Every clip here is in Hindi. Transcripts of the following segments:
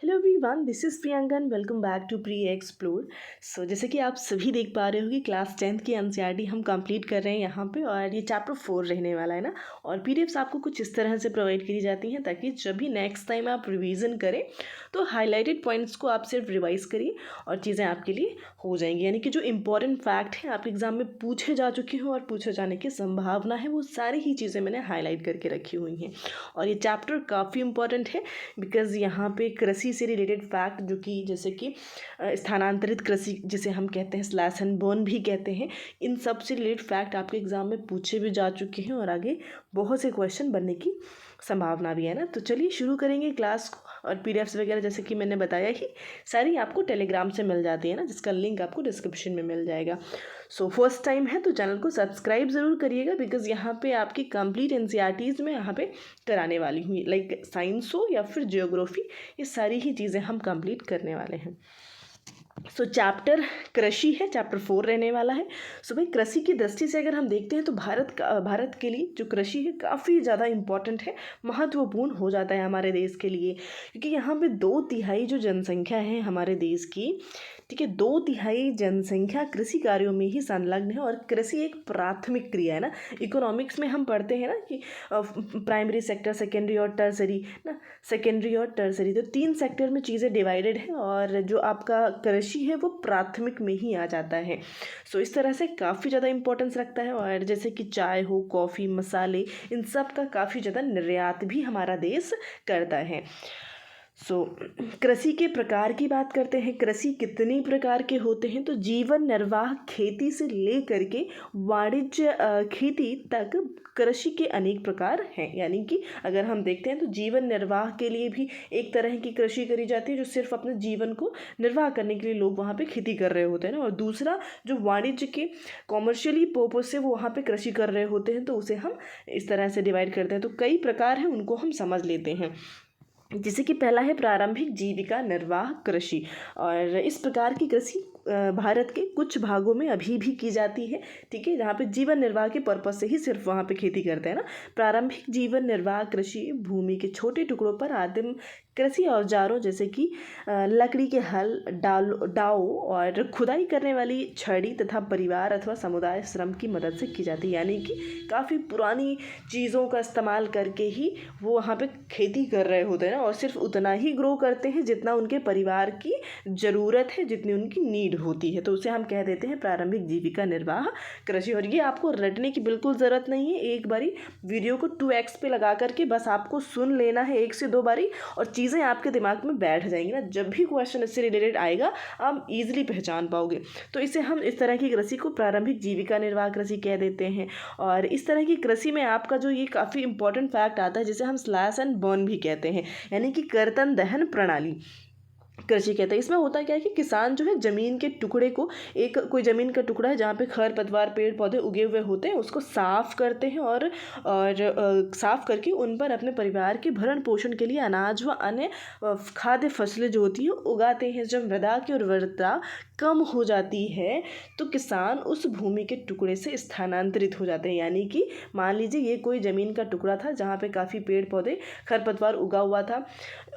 Hello everyone, this is Priyanka and welcome back to pre explore. जैसे कि आप सभी देख पा रहे हो कि क्लास 10th की एनसीईआरटी हम कंप्लीट कर रहे हैं यहाँ पे, और ये चैप्टर 4 रहने वाला है ना। और पीडीएफ्स आपको कुछ इस तरह से प्रोवाइड करी जाती हैं ताकि जब भी नेक्स्ट टाइम आप रिवीजन करें तो हाईलाइटेड पॉइंट्स को आप सिर्फ रिवाइज करिए और चीज़ें आपके लिए हो जाएंगी। यानी कि जो इंपॉर्टेंट फैक्ट हैं आपके एग्जाम में पूछे जा चुके हैं और पूछे जाने की संभावना है, वो सारी ही चीज़ें मैंने हाईलाइट करके रखी हुई हैं। और ये चैप्टर काफ़ी इंपॉर्टेंट है बिकॉज यहाँ पे कृषि से रिलेटेड फैक्ट, जो कि जैसे कि स्थानांतरित कृषि जिसे हम कहते हैं, स्लैश एंड बर्न भी कहते हैं, इन सब से रिलेटेड फैक्ट आपके एग्जाम में पूछे भी जा चुके हैं और आगे बहुत से क्वेश्चन बनने की संभावना भी है ना। तो चलिए शुरू करेंगे क्लास को। और पीडीएफ्स वगैरह जैसे कि मैंने बताया ही सारी आपको टेलीग्राम से मिल जाती है ना, जिसका लिंक आपको डिस्क्रिप्शन में मिल जाएगा। फर्स्ट टाइम है तो चैनल को सब्सक्राइब ज़रूर करिएगा बिकॉज यहाँ पे आपकी कंप्लीट एनसीईआरटीज़ में यहाँ पे कराने वाली हुई, लाइक साइंस हो या फिर जियोग्राफी, ये सारी ही चीज़ें हम कंप्लीट करने वाले हैं। चैप्टर कृषि है, चैप्टर 4 रहने वाला है। भाई कृषि की दृष्टि से अगर हम देखते हैं तो भारत के लिए जो कृषि है काफ़ी ज़्यादा इम्पॉर्टेंट है, महत्वपूर्ण हो जाता है हमारे देश के लिए, क्योंकि यहाँ पे 2/3 जो जनसंख्या है हमारे देश की, ठीक है, 2/3 जनसंख्या कृषि कार्यों में ही संलग्न है। और कृषि एक प्राथमिक क्रिया है ना। इकोनॉमिक्स में हम पढ़ते हैं ना कि प्राइमरी सेक्टर, सेकेंडरी और टर्सरी ना। सेकेंडरी और टर्सरी, तो 3 सेक्टर में चीज़ें डिवाइडेड हैं और जो आपका कृषि है वो प्राथमिक में ही आ जाता है। इस तरह से काफ़ी ज़्यादा इंपॉर्टेंस रखता है। और जैसे कि चाय हो, कॉफ़ी, मसाले, इन सब का काफ़ी ज़्यादा निर्यात भी हमारा देश करता है। कृषि के प्रकार की बात करते हैं। कृषि कितनी प्रकार के होते हैं, तो जीवन निर्वाह खेती से लेकर के वाणिज्य खेती तक कृषि के अनेक प्रकार हैं। यानी कि अगर हम देखते हैं तो जीवन निर्वाह के लिए भी एक तरह की कृषि करी जाती है, जो सिर्फ अपने जीवन को निर्वाह करने के लिए लोग वहाँ पे खेती कर रहे होते हैं ना। और दूसरा जो वाणिज्य के कॉमर्शियली पर्पज से वो वहाँ पे कृषि कर रहे होते हैं, तो उसे हम इस तरह से डिवाइड करते हैं। तो कई प्रकार हैं, उनको हम समझ लेते हैं। जैसे कि पहला है प्रारंभिक जीविका निर्वाह कृषि। और इस प्रकार की कृषि भारत के कुछ भागों में अभी भी की जाती है, ठीक है, जहाँ पे जीवन निर्वाह के पर्पज से ही सिर्फ वहाँ पे खेती करते हैं ना। प्रारंभिक जीवन निर्वाह कृषि भूमि के छोटे टुकड़ों पर आदिम कृषि औजारों जैसे कि लकड़ी के हल, डाओ और खुदाई करने वाली छड़ी तथा परिवार अथवा समुदाय श्रम की मदद से की जाती है। यानी कि काफ़ी पुरानी चीज़ों का इस्तेमाल करके ही वो वहाँ पे खेती कर रहे होते हैं ना, और सिर्फ उतना ही ग्रो करते हैं जितना उनके परिवार की ज़रूरत है, जितनी उनकी नीड होती है। तो उसे हम कह देते हैं प्रारंभिक जीविका निर्वाह कृषि। और ये आपको रटने की बिल्कुल ज़रूरत नहीं है, एक बारी वीडियो को 2x पे लगा करके बस आपको सुन लेना है 1 से 2 बारी, और चीज़ें आपके दिमाग में बैठ जाएंगी ना। जब भी क्वेश्चन इससे रिलेटेड आएगा आप ईजिली पहचान पाओगे। तो इसे हम इस तरह की कृषि को प्रारंभिक जीविका निर्वाह कृषि कह देते हैं। और इस तरह की कृषि में आपका जो ये काफ़ी इंपॉर्टेंट फैक्ट आता है, जिसे हम स्लैश एंड बर्न भी कहते हैं, यानी कि कर्तन दहन प्रणाली कृषि कहते हैं। इसमें होता क्या है कि किसान जो है ज़मीन के टुकड़े को, एक कोई ज़मीन का टुकड़ा है जहाँ पे खर पतवार, पेड़ पौधे उगे हुए होते हैं, उसको साफ़ करते हैं और साफ़ करके उन पर अपने परिवार के भरण पोषण के लिए अनाज व अन्य खाद्य फसलें जो होती हैं उगाते हैं। जब मृदा की उर्वरता कम हो जाती है तो किसान उस भूमि के टुकड़े से स्थानांतरित हो जाते हैं। यानी कि मान लीजिए ये कोई ज़मीन का टुकड़ा था जहाँ पे काफ़ी पेड़ पौधे, खरपतवार उगा हुआ था,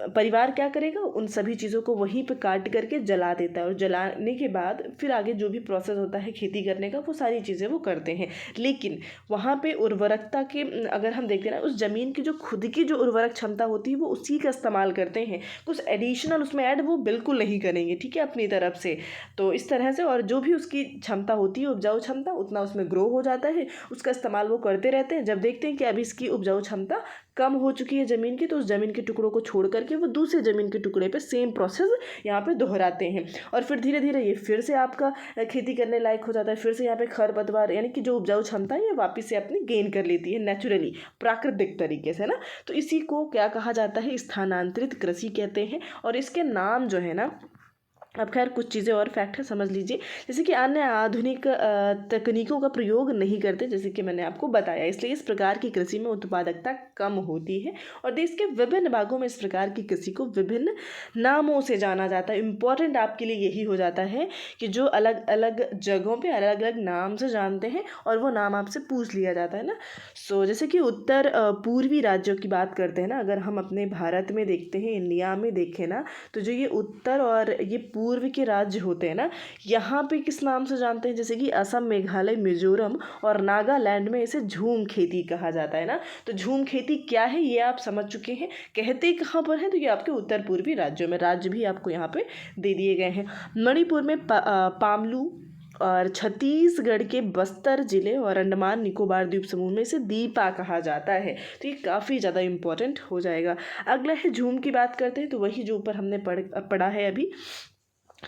परिवार क्या करेगा, उन सभी चीज़ों को वहीं पे काट करके जला देता है, और जलाने के बाद फिर आगे जो भी प्रोसेस होता है खेती करने का, वो सारी चीज़ें वो करते हैं। लेकिन वहाँ पे उर्वरकता के अगर हम देखते हैं ना, उस ज़मीन की जो खुद की जो उर्वरक क्षमता होती है वो उसी का इस्तेमाल करते हैं, कुछ एडिशनल उसमें ऐड वो बिल्कुल नहीं करेंगे, ठीक है, अपनी तरफ से। तो इस तरह से, और जो भी उसकी क्षमता होती है, उपजाऊ क्षमता, उतना उसमें ग्रो हो जाता है, उसका इस्तेमाल वो करते रहते हैं। जब देखते हैं कि अभी इसकी उपजाऊ क्षमता कम हो चुकी है ज़मीन की, तो उस ज़मीन के टुकड़ों को छोड़ करके वो दूसरे ज़मीन के टुकड़े पे सेम प्रोसेस यहाँ पे दोहराते हैं, और फिर धीरे धीरे ये फिर से आपका खेती करने लायक हो जाता है। फिर से यहाँ पे खरपतवार यानी कि जो उपजाऊ क्षमता है ये वापस से अपनी गेन कर लेती है नेचुरली, प्राकृतिक तरीके से ना। तो इसी को क्या कहा जाता है, स्थानांतरित कृषि कहते हैं। और इसके नाम जो है ना, अब खैर कुछ चीज़ें और फैक्ट है, समझ लीजिए। जैसे कि अन्य आधुनिक तकनीकों का प्रयोग नहीं करते, जैसे कि मैंने आपको बताया, इसलिए इस प्रकार की कृषि में उत्पादकता कम होती है और देश के विभिन्न भागों में इस प्रकार की कृषि को विभिन्न नामों से जाना जाता है। इम्पॉर्टेंट आपके लिए यही हो जाता है कि जो अलग अलग जगहों पे अलग अलग नाम से जानते हैं और वो नाम आपसे पूछ लिया जाता है ना। जैसे कि उत्तर पूर्वी राज्यों की बात करते हैं ना, अगर हम अपने भारत में देखते हैं, इंडिया में देखें ना, तो जो ये उत्तर और ये पूर्व के राज्य होते हैं ना, यहाँ पे किस नाम से जानते हैं, जैसे कि असम, मेघालय, मिजोरम और नागालैंड में इसे झूम खेती कहा जाता है ना। तो झूम खेती क्या है ये आप समझ चुके हैं। कहते कहाँ पर है, तो ये आपके उत्तर पूर्वी राज्यों में, राज्य भी आपको यहाँ पे दे दिए गए हैं। मणिपुर में पामलू और छत्तीसगढ़ के बस्तर जिले और अंडमान निकोबार द्वीप समूह में इसे दीपा कहा जाता है। तो ये काफ़ी ज़्यादा इम्पोर्टेंट हो जाएगा। अगला है झूम की बात करते हैं, तो वही जो ऊपर हमने पढ़ा है अभी,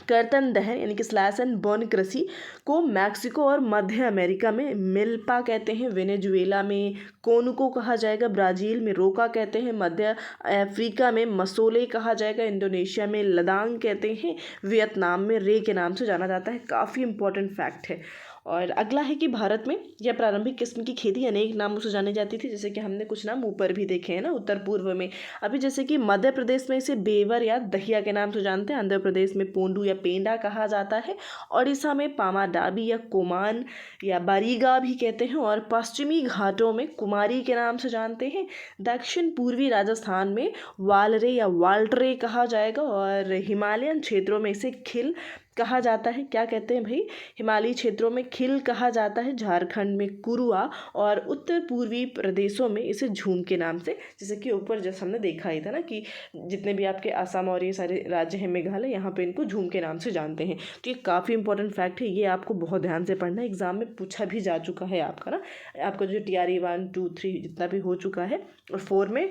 कर्तन दहन यानी कि स्लैश एंड बर्न कृषि को मैक्सिको और मध्य अमेरिका में मिल्पा कहते हैं, वेनेजुएला में कोनुको कहा जाएगा, ब्राज़ील में रोका कहते हैं, मध्य अफ्रीका में मसोले कहा जाएगा, इंडोनेशिया में लदांग कहते हैं, वियतनाम में रे के नाम से जाना जाता है। काफ़ी इंपॉर्टेंट फैक्ट है। और अगला है कि भारत में यह प्रारंभिक किस्म की खेती अनेक नामों से जानी जाती थी, जैसे कि हमने कुछ नाम ऊपर भी देखे हैं ना, उत्तर पूर्व में। अभी जैसे कि मध्य प्रदेश में इसे बेवर या दहिया के नाम से जानते हैं, आंध्र प्रदेश में पोंडू या पेंडा कहा जाता है, ओडिशा में पामाडाबी या कोमान या बारीगा भी कहते हैं, और पश्चिमी घाटों में कुमारी के नाम से जानते हैं। दक्षिण पूर्वी राजस्थान में वालरे या वाल्टरे कहा जाएगा, और हिमालयन क्षेत्रों में इसे खिल कहा जाता है। क्या कहते हैं भाई, हिमालयी क्षेत्रों में खिल कहा जाता है, झारखंड में कुरुआ, और उत्तर पूर्वी प्रदेशों में इसे झूम के नाम से, जैसे कि ऊपर जैसे हमने देखा ही था ना कि जितने भी आपके असम और ये सारे राज्य हैं, मेघालय, यहाँ पे इनको झूम के नाम से जानते हैं। तो ये काफ़ी इंपॉर्टेंट फैक्ट है, ये आपको बहुत ध्यान से पढ़ना है, एग्जाम में पूछा भी जा चुका है आपका ना, आपका जो TRE 1, 2, 3 जितना भी हो चुका है, और 4 में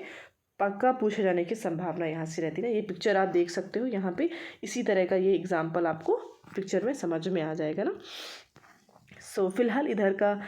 पक्का पूछे जाने की संभावना यहाँ से रहती है ना। ये पिक्चर आप देख सकते हो यहाँ पे, इसी तरह का ये एग्जाम्पल आपको पिक्चर में समझ में आ जाएगा ना। फिलहाल इधर का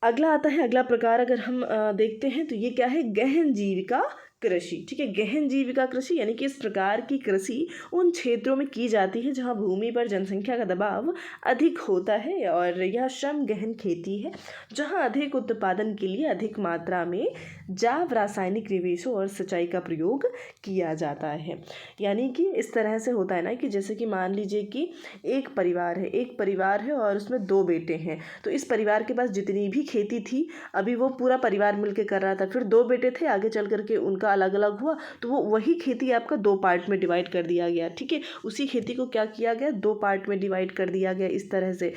अगला आता है, अगला प्रकार अगर हम देखते हैं तो ये क्या है, गहन जीविका कृषि। ठीक है, गहन जीविका कृषि यानी कि इस प्रकार की कृषि उन क्षेत्रों में की जाती है जहां भूमि पर जनसंख्या का दबाव अधिक होता है, और यह श्रम गहन खेती है जहां अधिक उत्पादन के लिए अधिक मात्रा में जैव रासायनिक निवेशों और सिंचाई का प्रयोग किया जाता है। यानी कि इस तरह से होता है ना कि जैसे कि मान लीजिए कि एक परिवार है और उसमें 2 बेटे हैं, तो इस परिवार के पास जितनी भी खेती थी, अभी वो पूरा परिवार मिलकर कर रहा था, फिर 2 बेटे थे, आगे चल करके उनका अलग अलग हुआ, तो वो वही खेती आपका 2 पार्ट में डिवाइड कर दिया गया। ठीक है, उसी खेती को क्या किया गया, 2 पार्ट में डिवाइड कर दिया गया इस तरह से।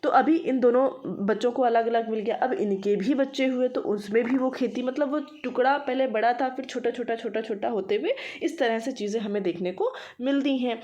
तो अभी इन दोनों बच्चों को अलग अलग मिल गया, अब इनके भी बच्चे हुए तो उसमें भी वो खेती, मतलब वो टुकड़ा पहले बड़ा था, फिर छोटा छोटा होते हुए इस तरह से चीज़ें हमें देखने को मिलती हैं।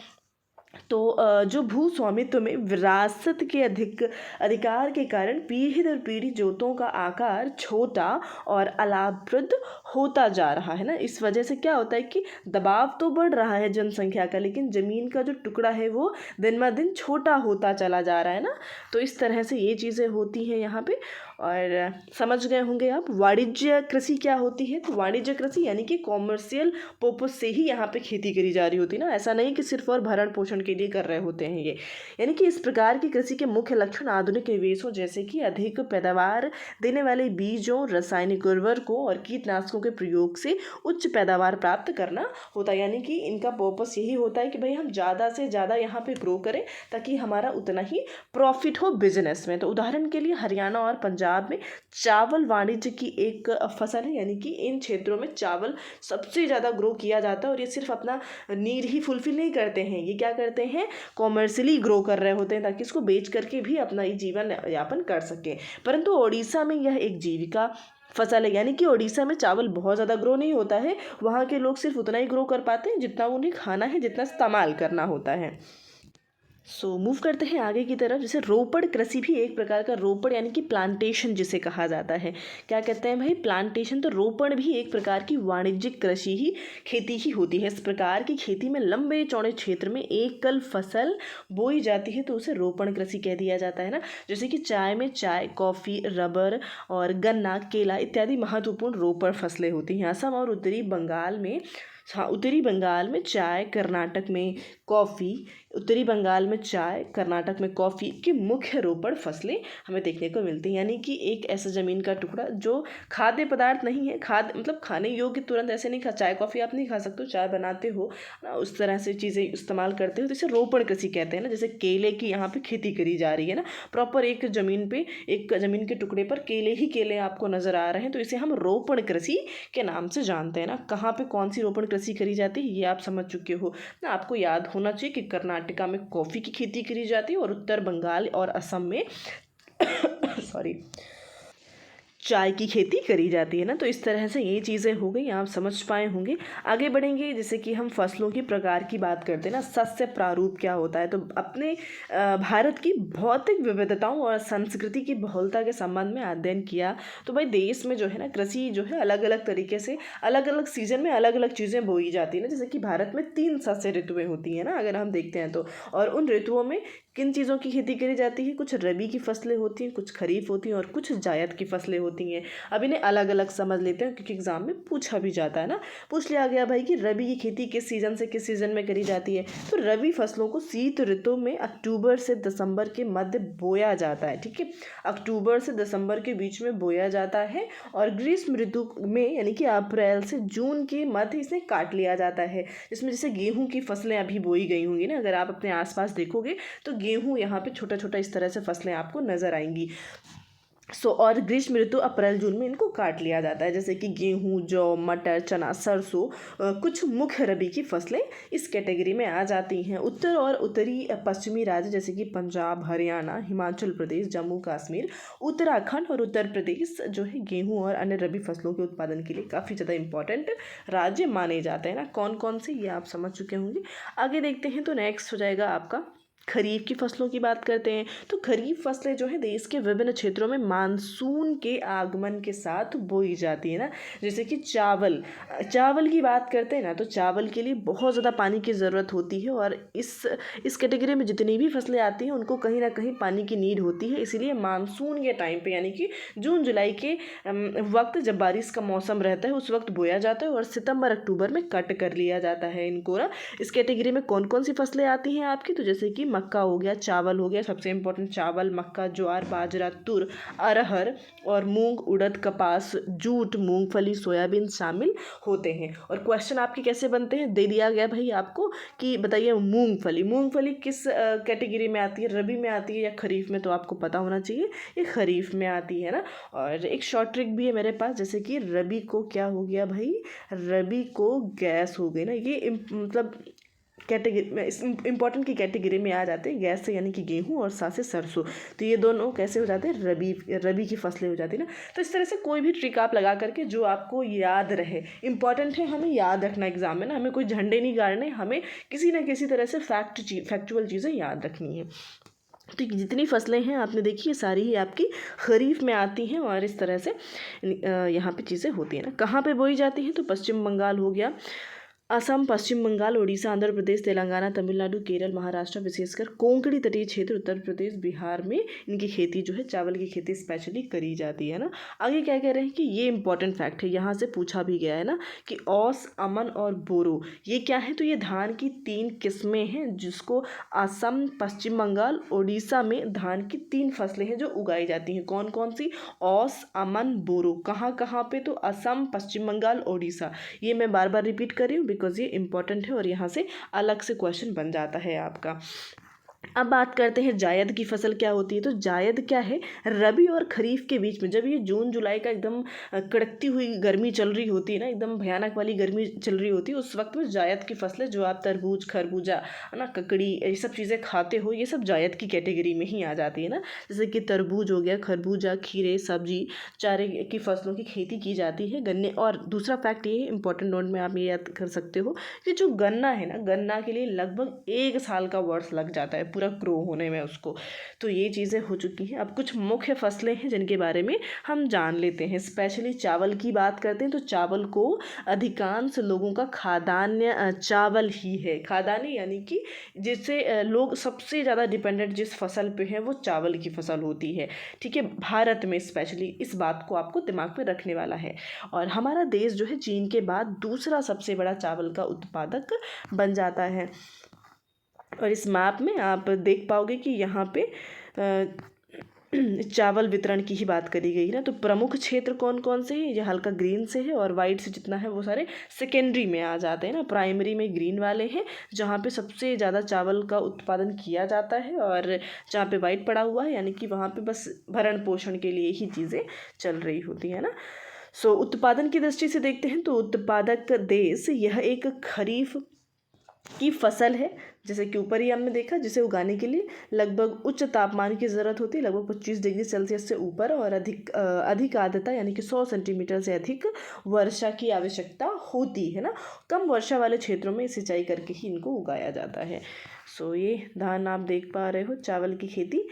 तो जो भू स्वामित्व में विरासत के अधिकार के कारण पीढ़ी दर पीढ़ी जोतों का आकार छोटा और अलाभप्रद होता जा रहा है ना। इस वजह से क्या होता है कि दबाव तो बढ़ रहा है जनसंख्या का, लेकिन ज़मीन का जो टुकड़ा है वो दिन ब दिन छोटा होता चला जा रहा है ना। तो इस तरह से ये चीज़ें होती हैं यहाँ पे। और समझ गए होंगे आप वाणिज्य कृषि क्या होती है। तो वाणिज्य कृषि यानी कि कॉमर्शियल पर्पज से ही यहाँ पे खेती करी जा रही होती है ना, ऐसा नहीं कि सिर्फ और भरण पोषण के लिए कर रहे होते हैं ये। यानी कि इस प्रकार की कृषि के मुख्य लक्षण आधुनिक निवेशों जैसे कि अधिक पैदावार देने वाले बीजों, रासायनिक उर्वरकों और कीटनाशकों के प्रयोग से उच्च पैदावार प्राप्त करना होता है। यानी कि इनका पर्पस यही होता है कि भाई हम ज़्यादा से ज़्यादा यहाँ पे ग्रो करें ताकि हमारा उतना ही प्रॉफिट हो बिजनेस में। तो उदाहरण के लिए हरियाणा और पंजाब में चावल वाणिज्य की एक फसल है, यानी कि इन क्षेत्रों में चावल सबसे ज़्यादा ग्रो किया जाता है। और ये सिर्फ अपना नीड ही फुलफिल नहीं करते हैं, ये क्या करते हैं, कॉमर्शियली ग्रो कर रहे होते हैं ताकि इसको बेच करके भी अपना ही जीवन यापन कर सकें। परंतु ओडिशा में यह एक जीविका फसल है, यानी कि ओडिशा में चावल बहुत ज़्यादा ग्रो नहीं होता है, वहाँ के लोग सिर्फ उतना ही ग्रो कर पाते हैं जितना उन्हें खाना है, जितना इस्तेमाल करना होता है। मूव करते हैं आगे की तरफ। जैसे रोपड़ कृषि भी एक प्रकार का, रोपड़ यानी कि प्लांटेशन जिसे कहा जाता है। क्या कहते हैं भाई, प्लांटेशन। तो रोपड़ भी एक प्रकार की वाणिज्यिक कृषि ही खेती ही होती है। इस प्रकार की खेती में लंबे चौड़े क्षेत्र में एकल फसल बोई जाती है, तो उसे रोपण कृषि कह दिया जाता है ना। जैसे कि चाय में चाय, कॉफ़ी, रबर और गन्ना, केला इत्यादि महत्वपूर्ण रोपड़ फसलें होती हैं। असम और उत्तरी बंगाल में हाँ, उत्तरी बंगाल में चाय, कर्नाटक में कॉफ़ी, उत्तरी बंगाल में चाय, कर्नाटक में कॉफ़ी की मुख्य रोपण फसलें हमें देखने को मिलती हैं। यानी कि एक ऐसा ज़मीन का टुकड़ा जो खाद्य पदार्थ नहीं है, खाद्य मतलब खाने योग्य तुरंत ऐसे नहीं खा, चाय कॉफ़ी आप नहीं खा सकते हो, चाय बनाते हो ना, उस तरह से चीज़ें इस्तेमाल करते हो, तो इसे रोपण कृषि कहते हैं ना। जैसे केले की यहाँ पे खेती करी जा रही है ना, प्रॉपर एक ज़मीन पे, एक ज़मीन के टुकड़े पर केले ही केले आपको नज़र आ रहे हैं, तो इसे हम रोपण कृषि के नाम से जानते हैं ना। कहाँ पे कौन सी रोपण कृषि करी जाती है ये आप समझ चुके हो ना। आपको याद होना चाहिए कि कर्नाटका में कॉफ़ी की खेती करी जाती है और उत्तर बंगाल और असम में सॉरी चाय की खेती करी जाती है ना। तो इस तरह से ये चीज़ें हो गई, आप समझ पाए होंगे। आगे बढ़ेंगे, जैसे कि हम फसलों की प्रकार की बात करते हैं ना, सस्य प्रारूप क्या होता है। तो अपने भारत की भौतिक विविधताओं और संस्कृति की बहुलता के संबंध में अध्ययन किया तो भाई देश में जो है ना कृषि जो है अलग अलग तरीके से अलग अलग सीजन में अलग अलग चीज़ें बोई जाती है ना। जैसे कि भारत में 3 सस्य ऋतुएं होती हैं ना, अगर हम देखते हैं तो, और उन ऋतुओं में किन चीज़ों की खेती करी जाती है, कुछ रबी की फसलें होती हैं, कुछ खरीफ होती हैं और कुछ जायद की फसलें होती हैं। अब इन्हें अलग अलग समझ लेते हैं क्योंकि एग्जाम में पूछा भी जाता है ना। पूछ लिया गया भाई कि रबी की खेती किस सीज़न से किस सीज़न में करी जाती है। तो रबी फसलों को शीत ऋतु में अक्टूबर से दिसंबर के मध्य बोया जाता है, ठीक है, अक्टूबर से दिसंबर के बीच में बोया जाता है। और ग्रीष्म ऋतु में यानी कि अप्रैल से जून के मध्य इसे काट लिया जाता है। इसमें जैसे गेहूं की फसलें अभी बोई गई होंगी ना, अगर आप अपने आसपास देखोगे तो गेहूं यहाँ पे छोटा छोटा इस तरह से फसलें आपको नजर आएंगी। और ग्रीष्म ऋतु अप्रैल जून में इनको काट लिया जाता है। जैसे कि गेहूं, जौ, मटर, चना, सरसों कुछ मुख्य रबी की फसलें इस कैटेगरी में आ जाती हैं। उत्तर और उत्तरी पश्चिमी राज्य जैसे कि पंजाब, हरियाणा, हिमाचल प्रदेश, जम्मू कश्मीर, उत्तराखंड और उत्तर प्रदेश जो है गेहूं और अन्य रबी फसलों के उत्पादन के लिए काफ़ी ज़्यादा इंपॉर्टेंट राज्य माने जाते हैं ना। कौन कौन से ये आप समझ चुके होंगे। आगे देखते हैं, तो नेक्स्ट हो जाएगा आपका खरीफ की फसलों की बात करते हैं। तो खरीफ फसलें जो है देश के विभिन्न क्षेत्रों में मानसून के आगमन के साथ बोई जाती है ना। जैसे कि चावल की बात करते हैं ना, तो चावल के लिए बहुत ज़्यादा पानी की ज़रूरत होती है और इस कैटेगरी में जितनी भी फसलें आती हैं उनको कहीं ना कहीं पानी की नीड होती है। इसीलिए मानसून के टाइम पे यानी कि जून जुलाई के वक्त जब बारिश का मौसम रहता है उस वक्त बोया जाता है और सितंबर अक्टूबर में कट कर लिया जाता है इनको ना। इस कैटेगरी में कौन कौन सी फसलें आती हैं आपकी, तो जैसे कि मक्का हो गया, चावल हो गया, सबसे इंपॉर्टेंट चावल, मक्का, ज्वार, बाजरा, तुर, अरहर और मूंग, उड़द, कपास, जूट, मूंगफली, सोयाबीन शामिल होते हैं। और क्वेश्चन आपके कैसे बनते हैं, दे दिया गया भाई आपको कि बताइए मूंगफली किस कैटेगरी में आती है, रबी में आती है या खरीफ में, तो आपको पता होना चाहिए ये खरीफ में आती है ना। और एक शॉर्ट ट्रिक भी है मेरे पास, जैसे कि रबी को क्या हो गया भाई, रबी को गैस हो गई ना, ये मतलब कैटेगरी में इस इंपॉर्टेंट की कैटेगरी में आ जाते हैं। गैस से यानी कि गेहूं और सा से सरसों, तो ये दोनों कैसे हो जाते हैं, रबी की फसलें हो जाती है ना। तो इस तरह से कोई भी ट्रिक आप लगा करके जो आपको याद रहे, इंपॉर्टेंट है हमें याद रखना एग्जाम में ना, हमें कोई झंडे नहीं गाड़ने, हमें किसी न किसी तरह से फैक्चुअल चीज़ें याद रखनी है। तो जितनी फसलें हैं आपने देखी, ये सारी ही आपकी खरीफ में आती हैं और इस तरह से यहाँ पे चीज़ें होती हैं ना। कहाँ पे बोई जाती हैं, तो पश्चिम बंगाल हो गया, असम, पश्चिम बंगाल, उड़ीसा, आंध्र प्रदेश, तेलंगाना, तमिलनाडु, केरल, महाराष्ट्र, विशेषकर कोंकणी तटीय क्षेत्र, उत्तर प्रदेश, बिहार में इनकी खेती जो है चावल की खेती स्पेशली करी जाती है ना। आगे क्या कह रहे हैं कि ये इंपॉर्टेंट फैक्ट है, यहाँ से पूछा भी गया है ना कि औस, अमन और बोरो ये क्या है, तो ये धान की 3 किस्में हैं जिसको असम, पश्चिम बंगाल, उड़ीसा में धान की 3 फसलें हैं जो उगाई जाती हैं। कौन कौन सी, औस, अमन, बोरो, कहाँ कहाँ पे, तो असम, पश्चिम बंगाल, उड़ीसा। ये मैं बार बार रिपीट कर रही हूँ बिकॉज ये इंपॉर्टेंट है और यहाँ से अलग से क्वेश्चन बन जाता है आपका। अब बात करते हैं जायद की फसल क्या होती है। तो जायद क्या है, रबी और खरीफ के बीच में जब ये जून जुलाई का एकदम कड़कती हुई गर्मी चल रही होती है ना, एकदम भयानक वाली गर्मी चल रही होती है, उस वक्त में जायद की फसलें जो आप तरबूज, खरबूजा है ना, ककड़ी, ये सब चीज़ें खाते हो, ये सब जायद की कैटेगरी में ही आ जाती है ना। जैसे कि तरबूज हो गया, खरबूजा, खीरे, सब्जी, चारे की फसलों की खेती की जाती है, गन्ने। और दूसरा फैक्ट ये है, इंपॉर्टेंट नोट में आप ये याद कर सकते हो कि जो गन्ना है ना, गन्ना के लिए लगभग 1 साल का वर्ष लग जाता है पूरा ग्रो होने में उसको। तो ये चीज़ें हो चुकी हैं। अब कुछ मुख्य फसलें हैं जिनके बारे में हम जान लेते हैं। स्पेशली चावल की बात करते हैं तो चावल को अधिकांश लोगों का खाद्यान्न चावल ही है। खाद्यान्न यानी कि जिससे लोग सबसे ज़्यादा डिपेंडेंट जिस फसल पे है वो चावल की फसल होती है। ठीक है, भारत में स्पेशली इस बात को आपको दिमाग में रखने वाला है। और हमारा देश जो है चीन के बाद दूसरा सबसे बड़ा चावल का उत्पादक बन जाता है। और इस मैप में आप देख पाओगे कि यहाँ पे चावल वितरण की ही बात करी गई ना। तो प्रमुख क्षेत्र कौन कौन से हैं, ये हल्का ग्रीन से है, और वाइट से जितना है वो सारे सेकेंडरी में आ जाते हैं ना। प्राइमरी में ग्रीन वाले हैं जहाँ पे सबसे ज़्यादा चावल का उत्पादन किया जाता है, और जहाँ पे वाइट पड़ा हुआ है यानी कि वहाँ पे बस भरण पोषण के लिए ही चीज़ें चल रही होती है ना। उत्पादन की दृष्टि से देखते हैं तो उत्पादक देश यह एक खरीफ की फसल है, जैसे कि ऊपर ही हमने देखा, जिसे उगाने के लिए लगभग उच्च तापमान की ज़रूरत होती है, लगभग 25 डिग्री सेल्सियस से ऊपर, और अधिक आर्द्रता यानी कि 100 सेंटीमीटर से अधिक वर्षा की आवश्यकता होती है ना। कम वर्षा वाले क्षेत्रों में सिंचाई करके ही इनको उगाया जाता है। ये धान आप देख पा रहे हो, चावल की खेती।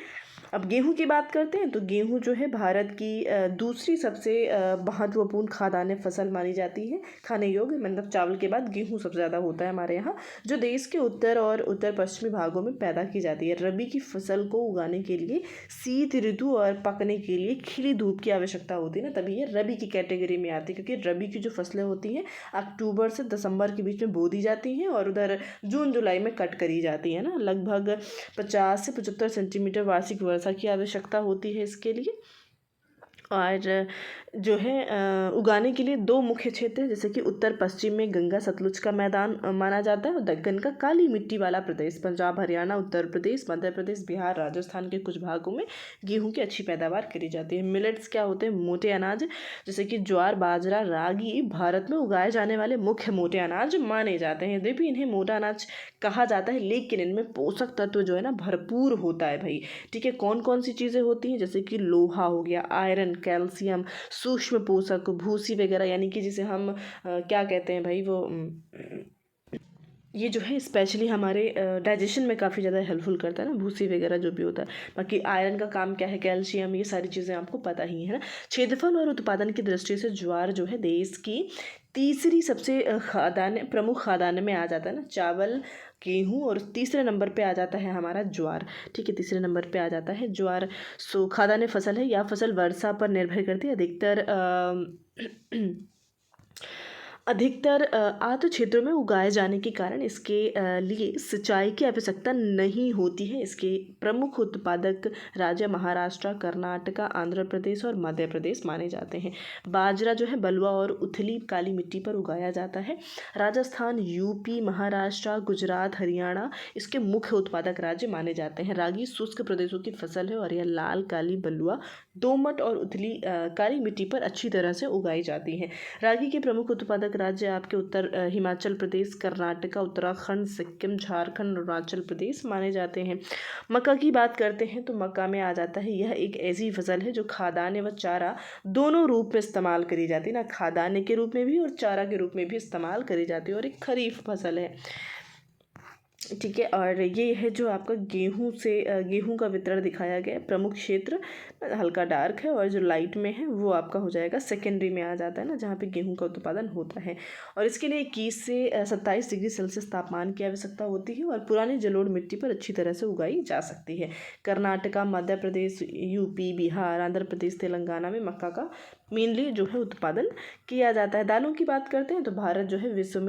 अब गेहूं की बात करते हैं तो गेहूं जो है भारत की दूसरी सबसे महत्वपूर्ण खाद्यान्न फसल मानी जाती है, खाने योग्य। मतलब चावल के बाद गेहूं सबसे ज़्यादा होता है हमारे यहाँ, जो देश के उत्तर और उत्तर पश्चिमी भागों में पैदा की जाती है। रबी की फसल को उगाने के लिए शीत ऋतु और पकने के लिए खिली धूप की आवश्यकता होती है ना, तभी ये रबी की कैटेगरी में आती है। क्योंकि रबी की जो फसलें होती हैं अक्टूबर से दिसंबर के बीच में बो दी जाती हैं, और उधर जून जुलाई में कट करी जाती है ना। लगभग 50 से 75 सेंटीमीटर वार्षिक वर्षा की आवश्यकता होती है इसके लिए। और जो है उगाने के लिए दो मुख्य क्षेत्र हैं, जैसे कि उत्तर पश्चिम में गंगा सतलुज का मैदान माना जाता है, और दक्कन का काली मिट्टी वाला प्रदेश, पंजाब, हरियाणा, उत्तर प्रदेश, मध्य प्रदेश, बिहार, राजस्थान के कुछ भागों में गेहूं की अच्छी पैदावार करी जाती है। मिलेट्स क्या होते हैं, मोटे अनाज, जैसे कि ज्वार, बाजरा, रागी भारत में उगाए जाने वाले मुख्य मोटे अनाज माने जाते हैं। यद्यपि इन्हें मोटा अनाज कहा जाता है, लेकिन इनमें पोषक तत्व जो है ना भरपूर होता है भाई। ठीक है, कौन कौन सी चीज़ें होती हैं, जैसे कि लोहा हो गया, आयरन, कैल्शियम, सूक्ष्म पोषक, भूसी वगैरह, यानी कि जिसे हम क्या कहते हैं भाई, वो ये जो है स्पेशली हमारे डाइजेशन में काफ़ी ज़्यादा हेल्पफुल करता है ना, भूसी वगैरह जो भी होता है। बाकी आयरन का काम क्या है, कैल्शियम, ये सारी चीज़ें आपको पता ही है ना। क्षेत्रफल और उत्पादन की दृष्टि से ज्वार जो है देश की तीसरी सबसे प्रमुख खाद्यान्न में आ जाता है ना। चावल, गेहूँ, और तीसरे नंबर पे आ जाता है हमारा ज्वार। ठीक है, तीसरे नंबर पे आ जाता है ज्वार। खाद्यान्न फसल है। यह फसल वर्षा पर निर्भर करती है। अधिकतर आर्द्र क्षेत्रों में उगाए जाने के कारण इसके लिए सिंचाई की आवश्यकता नहीं होती है। इसके प्रमुख उत्पादक राज्य महाराष्ट्र, कर्नाटका, आंध्र प्रदेश और मध्य प्रदेश माने जाते हैं। बाजरा जो है बलुआ और उथली काली मिट्टी पर उगाया जाता है। राजस्थान, यूपी, महाराष्ट्र, गुजरात, हरियाणा इसके मुख्य उत्पादक राज्य माने जाते हैं। रागी शुष्क प्रदेशों की फसल है, और यह लाल, काली, बलुआ, दोमट और उथली काली मिट्टी पर अच्छी तरह से उगाई जाती है। रागी के प्रमुख उत्पादक राज्य आपके उत्तर हिमाचल प्रदेश, कर्नाटका, उत्तराखंड, सिक्किम, झारखंड, अरुणाचल प्रदेश माने जाते हैं। मक्का की बात करते हैं तो मक्का में आ जाता है, यह एक ऐसी फसल है जो खाद्यान्न व चारा दोनों रूप में इस्तेमाल करी जाती है ना, खाद्यान्न के रूप में भी और चारा के रूप में भी इस्तेमाल करी जाती है, और एक खरीफ फसल है। ठीक है, और ये है जो आपका गेहूं का वितरण दिखाया गया है। प्रमुख क्षेत्र हल्का डार्क है, और जो लाइट में है वो आपका हो जाएगा सेकेंडरी में आ जाता है ना, जहाँ पे गेहूं का उत्पादन होता है। और इसके लिए 21 से 27 डिग्री सेल्सियस तापमान की आवश्यकता होती है, और पुरानी जलोढ़ मिट्टी पर अच्छी तरह से उगाई जा सकती है। कर्नाटका, मध्य प्रदेश, यूपी, बिहार, आंध्र प्रदेश, तेलंगाना में मक्का का मेनली जो है उत्पादन किया जाता है। दालों की बात करते हैं तो भारत जो है विश्व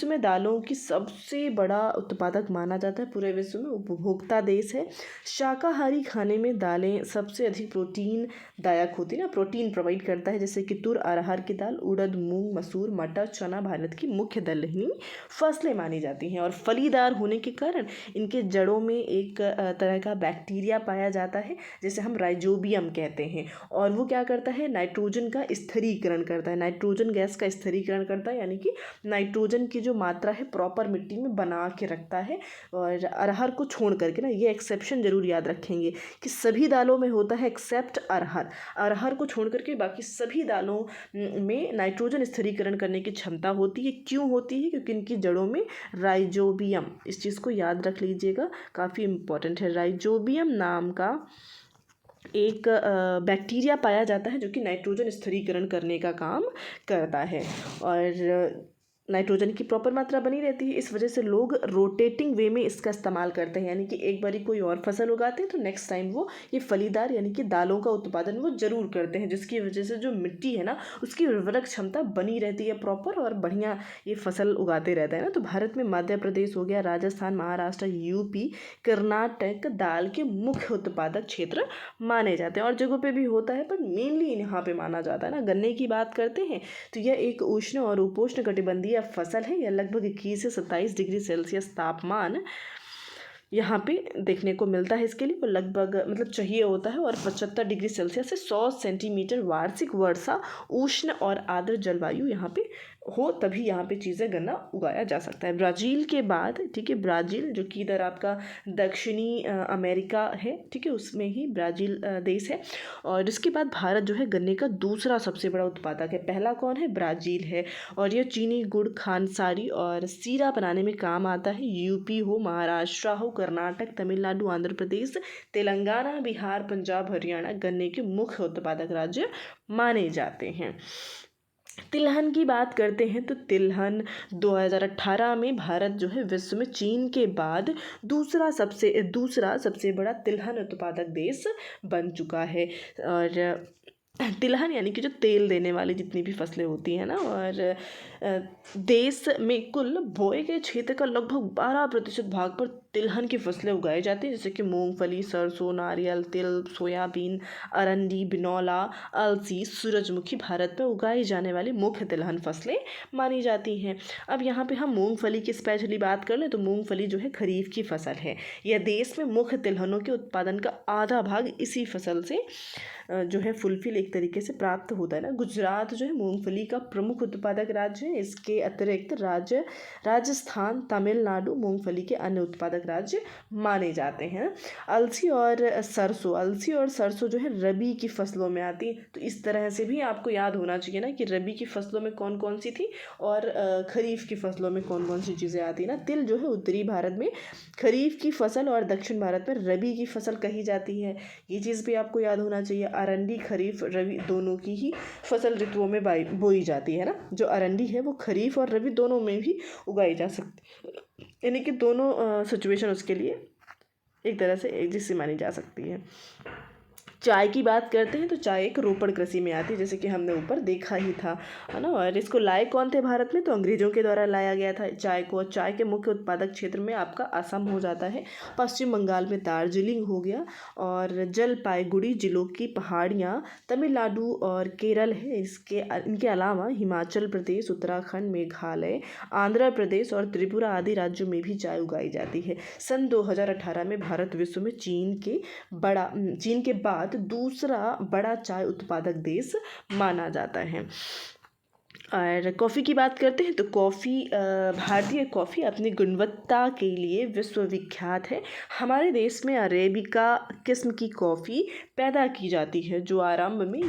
में दालों की सबसे बड़ा उत्पादक माना जाता है। पूरे विश्व में उपभोक्ता देश है। शाकाहारी खाने में दालें सबसे अधिक प्रोटीन दायक होती है ना, प्रोटीन प्रोवाइड करता है, जैसे कि तुर, अरहर की दाल, उड़द, मूंग, मसूर, मटर, चना भारत की मुख्य दलहनी फसलें मानी जाती हैं। और फलीदार होने के कारण इनके जड़ों में एक तरह का बैक्टीरिया पाया जाता है, जिसे हम राइजोबियम कहते हैं, और वो क्या करता है, नाइट्रोजन का स्थिरीकरण करता है, नाइट्रोजन गैस का स्थिरीकरण करता है, यानी कि नाइट्रोजन की जो मात्रा है प्रॉपर मिट्टी में बना के रखता है। और अरहर को छोड़ करके ना, ये एक्सेप्शन जरूर याद रखेंगे कि सभी दालों में होता है एक्सेप्ट अरहर, अरहर को छोड़ करके बाकी सभी दालों में नाइट्रोजन स्थिरीकरण करने की क्षमता होती है। क्यों होती है? क्योंकि इनकी जड़ों में राइजोबियम, इस चीज़ को याद रख लीजिएगा, काफ़ी इम्पोर्टेंट है, राइजोबियम नाम का एक बैक्टीरिया पाया जाता है जो कि नाइट्रोजन स्थिरीकरण करने का काम करता है। और नाइट्रोजन की प्रॉपर मात्रा बनी रहती है, इस वजह से लोग रोटेटिंग वे में इसका इस्तेमाल करते हैं, यानी कि एक बारी कोई और फसल उगाते हैं तो नेक्स्ट टाइम वो ये फलीदार यानी कि दालों का उत्पादन वो ज़रूर करते हैं, जिसकी वजह से जो मिट्टी है ना उसकी उर्वरक क्षमता बनी रहती है प्रॉपर, और बढ़िया ये फसल उगाते रहते हैं ना। तो भारत में मध्य प्रदेश हो गया, राजस्थान, महाराष्ट्र, यूपी, कर्नाटक दाल के मुख्य उत्पादक क्षेत्र माने जाते हैं, और जगहों पे भी होता है पर मेनली यहाँ पे माना जाता है ना। गन्ने की बात करते हैं तो यह एक उष्ण और उपोष्ण कटिबंधीय फसल है। यह लगभग 21 से 27 डिग्री सेल्सियस तापमान यहाँ पे देखने को मिलता है, इसके लिए वो लगभग मतलब चाहिए होता है, और 75 डिग्री सेल्सियस से 100 सेंटीमीटर वार्षिक वर्षा, उष्ण और आर्द्र जलवायु यहाँ पे हो, तभी यहाँ पे चीज़ें गन्ना उगाया जा सकता है। ब्राज़ील के बाद, ठीक है, ब्राज़ील जो कि इधर आपका दक्षिणी अमेरिका है, ठीक है, उसमें ही ब्राज़ील देश है। और इसके बाद भारत जो है गन्ने का दूसरा सबसे बड़ा उत्पादक है। पहला कौन है? ब्राज़ील है, और यह चीनी, गुड़, खांडसारी और सीरा बनाने में काम आता है। यूपी हो, महाराष्ट्र हो, कर्नाटक, तमिलनाडु, आंध्र प्रदेश, तेलंगाना, बिहार, पंजाब, हरियाणा गन्ने के मुख्य उत्पादक राज्य माने जाते हैं। तिलहन की बात करते हैं तो तिलहन 2018 में भारत जो है विश्व में चीन के बाद दूसरा सबसे बड़ा तिलहन उत्पादक देश बन चुका है। और तिलहन यानी कि जो तेल देने वाली जितनी भी फसलें होती हैं ना, और देश में कुल बोए गए क्षेत्र का लगभग 12% भाग पर तिलहन की फसलें उगाई जाती हैं, जैसे कि मूंगफली, सरसों, नारियल, तिल, सोयाबीन, अरंडी, बिनौला, अलसी, सूरजमुखी भारत में उगाई जाने वाली मुख्य तिलहन फसलें मानी जाती हैं। अब यहाँ पे हम मूंगफली की स्पेशली बात कर लें तो मूंगफली जो है खरीफ की फसल है। यह देश में मुख्य तिलहनों के उत्पादन का आधा भाग इसी फसल से जो है फुलफिल एक तरीके से प्राप्त होता है ना। गुजरात जो है मूंगफली का प्रमुख उत्पादक राज्य है। इसके अतिरिक्त राजस्थान, तमिलनाडु मूंगफली के अन्य उत्पादक राज्य माने जाते हैं। अलसी और सरसों जो है रबी की फसलों में आती है। तो इस तरह से भी आपको याद होना चाहिए ना कि रबी की फसलों में कौन कौन सी थी और खरीफ की फसलों में कौन कौन सी चीज़ें आती है ना। तिल जो है उत्तरी भारत में खरीफ की फसल और दक्षिण भारत में रबी की फसल कही जाती है। ये चीज़ भी आपको याद होना चाहिए। अरंडी, खरीफ, रबी दोनों की ही फसल ऋतुओं में बोई जाती है ना। जो अरंडी है वो खरीफ और रबी दोनों में भी उगाई जा सकती है, यानी कि दोनों सिचुएशन उसके लिए एक तरह से एक जैसी मानी जा सकती है। चाय की बात करते हैं तो चाय एक रोपण कृषि में आती है, जैसे कि हमने ऊपर देखा ही था, है ना। और इसको लाए कौन थे भारत में? तो अंग्रेजों के द्वारा लाया गया था चाय को। और चाय के मुख्य उत्पादक क्षेत्र में आपका असम हो जाता है। पश्चिम बंगाल में दार्जिलिंग हो गया, और जलपाईगुड़ी जिलों की पहाड़ियाँ तमिलनाडु और केरल है। इनके अलावा हिमाचल प्रदेश, उत्तराखंड, मेघालय, आंध्र प्रदेश और त्रिपुरा आदि राज्यों में भी चाय उगाई जाती है। सन 2018 में भारत विश्व में चीन के बाद दूसरा बड़ा चाय उत्पादक देश माना जाता है। और कॉफ़ी की बात करते हैं तो भारतीय कॉफ़ी अपनी गुणवत्ता के लिए विश्वविख्यात है। हमारे देश में अरेबिका किस्म की कॉफ़ी पैदा की जाती है, जो आरंभ में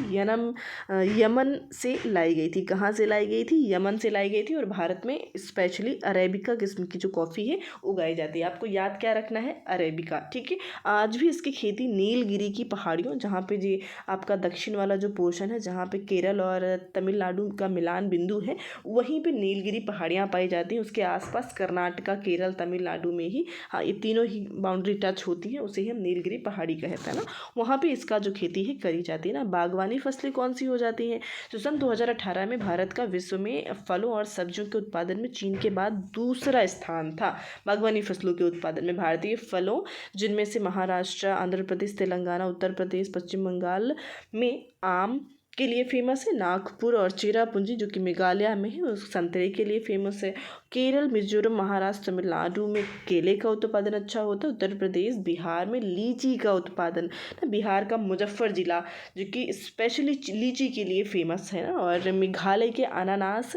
यमन से लाई गई थी। कहाँ से लाई गई थी? यमन से लाई गई थी। और भारत में स्पेशली अरेबिका किस्म की जो कॉफ़ी है उगाई जाती है। आपको याद क्या रखना है? अरेबिका, ठीक है। आज भी इसकी खेती नीलगिरी की पहाड़ियों, जहाँ पे जी आपका दक्षिण वाला जो पोर्शन है, जहाँ पे केरल और तमिलनाडु का मिलान बिंदु है, वहीं पे नीलगिरी पहाड़ियाँ पाई जाती हैं। उसके आसपास कर्नाटका, केरल, तमिलनाडु में ही, हाँ, ये तीनों ही बाउंड्री टच होती हैं, उसे ही हम नीलगिरी पहाड़ी कहते हैं ना। वहाँ पे इसका जो खेती है करी जाती है ना। बागवानी फसलें कौन सी हो जाती हैं? तो सन 2018 में भारत का विश्व में फलों और सब्जियों के उत्पादन में चीन के बाद दूसरा स्थान था। बागवानी फसलों के उत्पादन में भारतीय फलों, जिनमें से महाराष्ट्र, आंध्र प्रदेश, तेलंगाना, उत्तर प्रदेश, पश्चिम बंगाल में आम, के लिए फेमस है, नागपुर और चेरापूंजी जो कि मेघालय में है उस संतरे के लिए फेमस है। केरल, मिजोरम, महाराष्ट्र, तमिलनाडु में केले का उत्पादन अच्छा होता है। उत्तर प्रदेश, बिहार में लीची का उत्पादन, बिहार का मुजफ्फर जिला जो कि स्पेशली लीची के लिए फेमस है ना, और मेघालय के अनानास,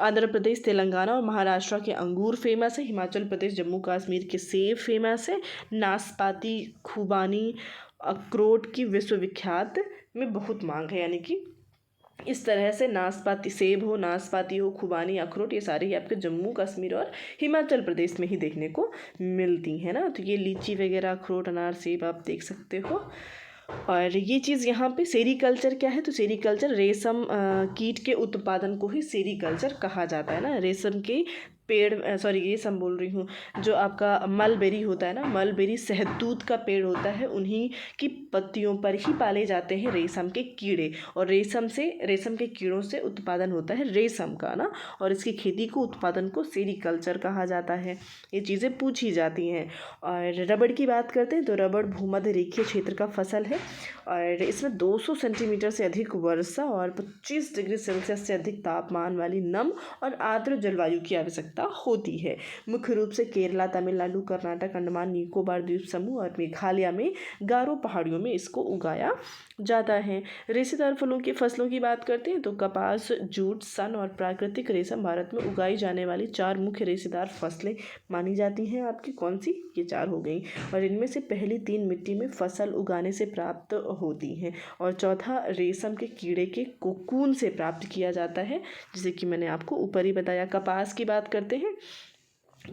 आंध्र प्रदेश, तेलंगाना और महाराष्ट्र के अंगूर फेमस है। हिमाचल प्रदेश, जम्मू कश्मीर के सेब फेमस है। नाशपाती, खुबानी, अखरोट की विश्वविख्यात में बहुत मांग है, यानी कि इस तरह से नाशपाती, सेब हो, नाशपाती हो, खुबानी, अखरोट, ये सारे ही आपके जम्मू कश्मीर और हिमाचल प्रदेश में ही देखने को मिलती हैं ना। तो ये लीची वगैरह, अखरोट, अनार, सेब आप देख सकते हो। और ये चीज़ यहाँ पे सेरीकल्चर क्या है, तो सेरीकल्चर रेशम कीट के उत्पादन को ही सेरीकल्चर कहा जाता है ना। रेशम के पेड़, सॉरी रेशम बोल रही हूँ, जो आपका मलबेरी होता है ना, मलबेरी शहतूत का पेड़ होता है, उन्हीं की पत्तियों पर ही पाले जाते हैं रेशम के कीड़े, और रेशम के कीड़ों से उत्पादन होता है रेशम का ना, और इसकी खेती को, उत्पादन को सेरीकल्चर कहा जाता है। ये चीज़ें पूछी जाती हैं। और रबड़ की बात करते हैं तो रबड़ भूमध्य रेखीय क्षेत्र का फसल है, और इसमें 200 सेंटीमीटर से अधिक वर्षा और 25 डिग्री सेल्सियस से अधिक तापमान वाली नम और आर्द्र जलवायु की आवश्यकता होती है। मुख्य रूप से केरला, तमिलनाडु, कर्नाटक, अंडमान निकोबार द्वीप समूह और मेघालय में गारो पहाड़ियों में इसको उगाया जाता है। रेशेदार फसलों की बात करते हैं तो कपास, जूट, सन और प्राकृतिक रेशम भारत में उगाई जाने वाली 4 मुख्य रेशेदार फसलें मानी जाती हैं। आपकी कौन सी? ये 4 हो गई, और इनमें से पहली 3 मिट्टी में फसल उगाने से प्राप्त होती हैं, और चौथा रेशम के कीड़े के कोकून से प्राप्त किया जाता है, जैसे कि मैंने आपको ऊपर ही बताया। कपास की बात करते हैं।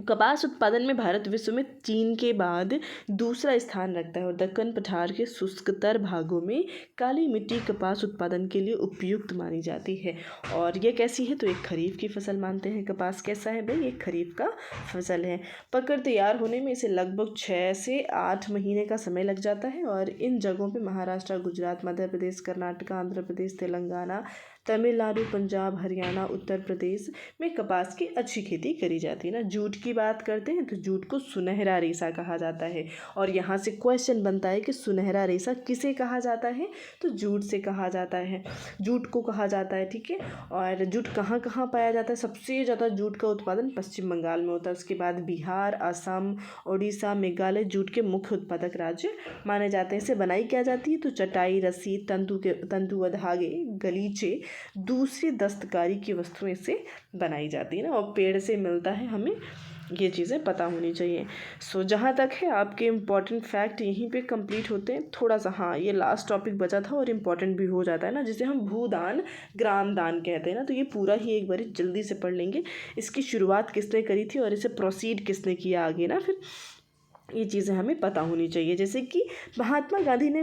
कपास उत्पादन में भारत विश्व में चीन के बाद दूसरा स्थान रखता है, और दक्कन पठार के शुष्कतर भागों में काली मिट्टी कपास उत्पादन के लिए उपयुक्त मानी जाती है। और यह कैसी है? तो एक खरीफ की फसल मानते हैं। कपास कैसा है भाई? एक खरीफ का फसल है। पककर तैयार होने में इसे लगभग 6 से 8 महीने का समय लग जाता है, और इन जगहों पे महाराष्ट्र, गुजरात, मध्य प्रदेश, कर्नाटक, आंध्र प्रदेश, तेलंगाना, तमिलनाडु, पंजाब, हरियाणा, उत्तर प्रदेश में कपास की अच्छी खेती करी जाती है ना। जूट की बात करते हैं तो जूट को सुनहरा रेशा कहा जाता है, और यहाँ से क्वेश्चन बनता है कि सुनहरा रेशा किसे कहा जाता है? तो जूट से कहा जाता है, जूट को कहा जाता है, ठीक है। और जूट कहाँ कहाँ पाया जाता है? सबसे ज़्यादा जूट का उत्पादन पश्चिम बंगाल में होता है, उसके बाद बिहार, असम, उड़ीसा, मेघालय जूट के मुख्य उत्पादक राज्य माने जाते हैं। इसे बनाई क्या जाती है? तो चटाई, रस्सी, तंतु व धागे, गलीचे, दूसरी दस्तकारी की वस्तुएं से बनाई जाती है ना, और पेड़ से मिलता है, हमें ये चीज़ें पता होनी चाहिए। सो जहाँ तक है आपके इम्पॉर्टेंट फैक्ट यहीं पे कंप्लीट होते हैं। थोड़ा सा हाँ, ये लास्ट टॉपिक बचा था और इम्पॉर्टेंट भी हो जाता है ना, जिसे हम भूदान, ग्राम दान कहते हैं ना। तो ये पूरा ही एक बार जल्दी से पढ़ लेंगे। इसकी शुरुआत किसने करी थी और इसे प्रोसीड किसने किया आगे ना, फिर ये चीज़ें हमें पता होनी चाहिए। जैसे कि महात्मा गांधी ने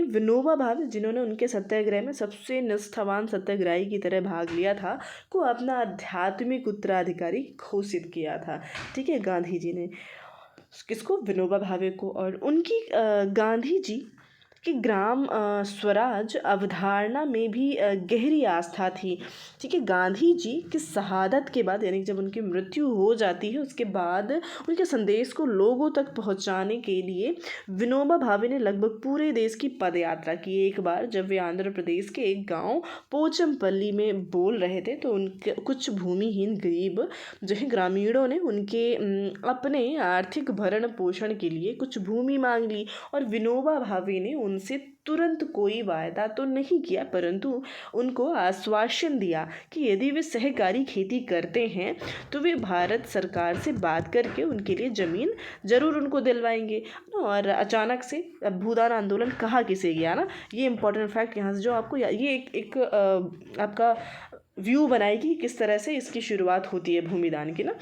विनोबा भावे, जिन्होंने उनके सत्याग्रह में सबसे निष्ठावान सत्याग्रही की तरह भाग लिया था, को अपना आध्यात्मिक उत्तराधिकारी घोषित किया था। ठीक है, गांधी जी ने किसको? विनोबा भावे को। और उनकी गांधी जी कि ग्राम स्वराज अवधारणा में भी गहरी आस्था थी। ठीक है, गांधी जी की शहादत के बाद, यानी जब उनकी मृत्यु हो जाती है, उसके बाद उनके संदेश को लोगों तक पहुंचाने के लिए विनोबा भावे ने लगभग पूरे देश की पदयात्रा की। एक बार जब वे आंध्र प्रदेश के एक गांव पोचमपल्ली में बोल रहे थे, तो उनके कुछ भूमिहीन गरीब जो है ग्रामीणों ने उनके अपने आर्थिक भरण पोषण के लिए कुछ भूमि मांग ली, और विनोबा भावे ने उनसे तुरंत कोई वायदा तो नहीं किया, परंतु उनको आश्वासन दिया कि यदि वे सहकारी खेती करते हैं तो वे भारत सरकार से बात करके उनके लिए ज़मीन ज़रूर उनको दिलवाएंगे। और अचानक से भूदान आंदोलन कहाँ किसे गया ना, ये इंपॉर्टेंट फैक्ट यहाँ से जो आपको ये एक आपका व्यू बनाएगी किस तरह से इसकी शुरुआत होती है भूमिदान की ना।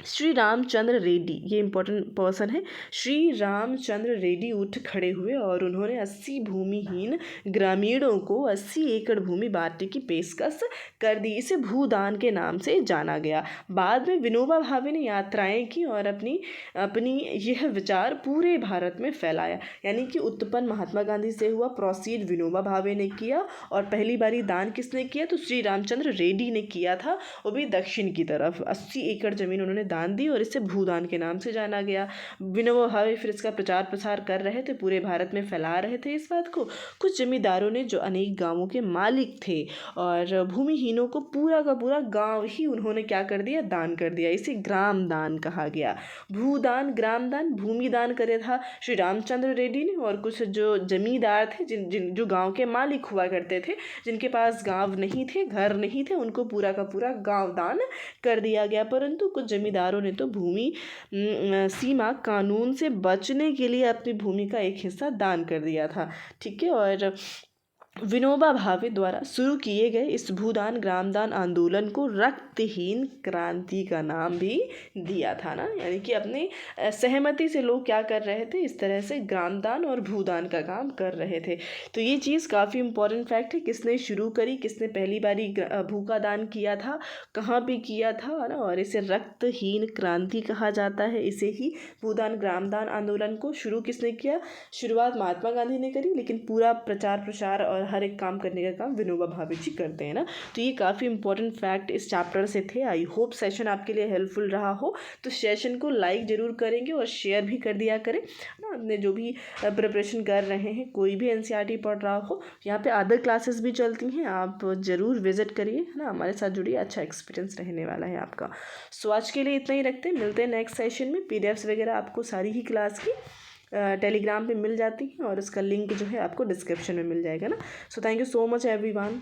श्री रामचंद्र रेड्डी, ये इंपॉर्टेंट पर्सन है। श्री रामचंद्र रेड्डी उठ खड़े हुए और उन्होंने 80 भूमिहीन ग्रामीणों को 80 एकड़ भूमि बांटने की पेशकश कर दी। इसे भूदान के नाम से जाना गया। बाद में विनोबा भावे ने यात्राएं की और अपनी यह विचार पूरे भारत में फैलाया। यानी कि उत्पन्न महात्मा गांधी से हुआ, प्रोसीड विनोबा भावे ने किया, और पहली बारी दान किसने किया? तो श्री रामचंद्र रेड्डी ने किया था, वो भी दक्षिण की तरफ 80 एकड़ ज़मीन उन्होंने दान दी और इसे भूदान के नाम से जाना गया। विनोबा भावे फिर इसका प्रचार प्रसार कर रहे थे, पूरे भारत में फैला रहे थे इस बात को। कुछ जमींदारों ने जो अनेक गांवों के मालिक थे और भूमिहीनों को पूरा का पूरा गांव ही उन्होंने क्या कर दिया, दान कर दिया। इसे ग्राम दान कहा गया। भूदान, ग्राम दान, भूमि दान करे था श्री रामचंद्र रेड्डी ने। और कुछ जो जमींदार थे, जो गांव के मालिक हुआ करते थे, जिनके पास गांव नहीं थे, घर नहीं थे, उनको पूरा का पूरा गांव दान कर दिया गया। परंतु कुछ जमींदारों ने तो भूमि सीमा कानून से बचने के लिए अपनी भूमि का एक हिस्सा दान कर दिया था। ठीक है। और विनोबा भावे द्वारा शुरू किए गए इस भूदान ग्रामदान आंदोलन को रक्तहीन क्रांति का नाम भी दिया था ना। यानी कि अपने सहमति से लोग क्या कर रहे थे, इस तरह से ग्रामदान और भूदान का काम कर रहे थे। तो ये चीज़ काफ़ी इम्पोर्टेंट फैक्ट है। किसने शुरू करी, किसने पहली बारी भू का दान किया था, कहाँ पे किया था ना। और इसे रक्तहीन क्रांति कहा जाता है। इसे ही भूदान ग्रामदान आंदोलन को शुरू किसने किया, शुरुआत महात्मा गांधी ने करी, लेकिन पूरा प्रचार प्रसार और हर एक काम करने का काम विनोबा भावे जी करते हैं ना। तो ये काफ़ी इंपॉर्टेंट फैक्ट इस चैप्टर से थे। आई होप सेशन आपके लिए हेल्पफुल रहा हो। तो सेशन को लाइक ज़रूर करेंगे और शेयर भी कर दिया करें ना। अपने जो भी प्रिपरेशन कर रहे हैं, कोई भी एनसीईआरटी पढ़ रहा हो, यहाँ पे अदर क्लासेस भी चलती हैं, आप ज़रूर विजिट करिए ना, हमारे साथ जुड़िए, अच्छा एक्सपीरियंस रहने वाला है आपका। सो आज के लिए इतना ही रखते हैं, मिलते हैं नेक्स्ट सेशन में। पीडीएफ्स वगैरह आपको सारी ही क्लास की टेलीग्राम पे मिल जाती है और उसका लिंक जो है आपको डिस्क्रिप्शन में मिल जाएगा ना। So thank you so much everyone.